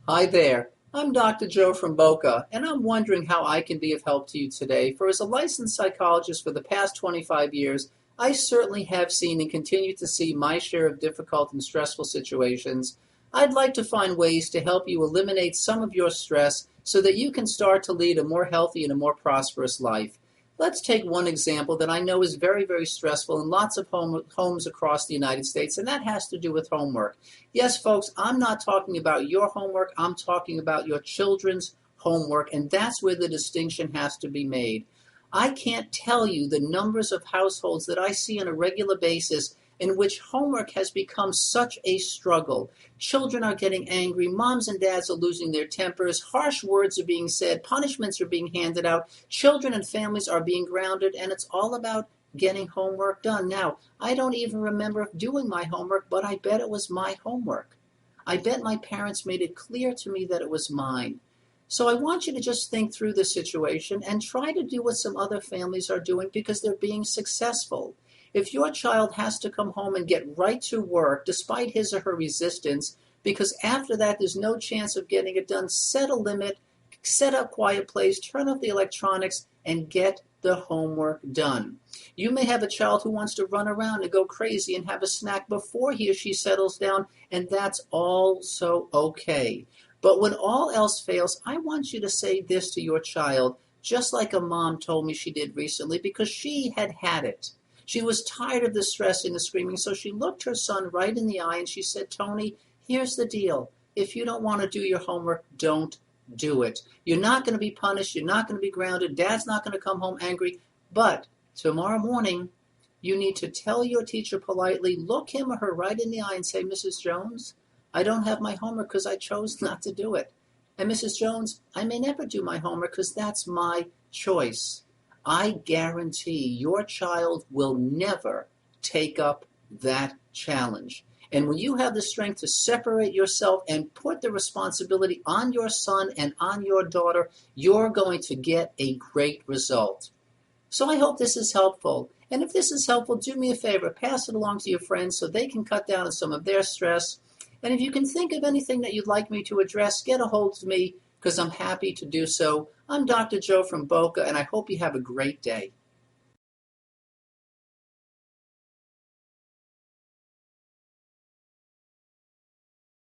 Hi there. I'm Dr. Joe from Boca, and I'm wondering how I can be of help to you today. For as a licensed psychologist for the past 25 years, I certainly have seen and continue to see my share of difficult and stressful situations. I'd like to find ways to help you eliminate some of your stress so that you can start to lead a more healthy and a more prosperous life. Let's take one example that I know is very, very stressful in lots of homes across the United States, and that has to do with homework. Yes, folks, I'm not talking about your homework. I'm talking about your children's homework, and that's where the distinction has to be made. I can't tell you the numbers of households that I see on a regular basis in which homework has become such a struggle. Children are getting angry, moms and dads are losing their tempers, harsh words are being said, punishments are being handed out, children and families are being grounded, and it's all about getting homework done. Now, I don't even remember doing my homework, but I bet it was my homework. I bet my parents made it clear to me that it was mine. So I want you to just think through the situation and try to do what some other families are doing because they're being successful. If your child has to come home and get right to work despite his or her resistance, because after that there's no chance of getting it done, set a limit, set up quiet place, turn off the electronics, and get the homework done. You may have a child who wants to run around and go crazy and have a snack before he or she settles down, and that's also okay. But when all else fails, I want you to say this to your child, just like a mom told me she did recently, because she had had it. She was tired of the stress and the screaming, so she looked her son right in the eye and she said, Tony, here's the deal. If you don't want to do your homework, don't do it. You're not going to be punished. You're not going to be grounded. Dad's not going to come home angry. But tomorrow morning, you need to tell your teacher politely, look him or her right in the eye and say, Mrs. Jones, I don't have my homework because I chose not to do it. And Mrs. Jones, I may never do my homework because that's my choice. I guarantee your child will never take up that challenge. And when you have the strength to separate yourself and put the responsibility on your son and on your daughter, you're going to get a great result. So I hope this is helpful. And if this is helpful, do me a favor, pass it along to your friends so they can cut down on some of their stress. And if you can think of anything that you'd like me to address, get a hold of me because I'm happy to do so. I'm Dr. Joe from Boca, and I hope you have a great day.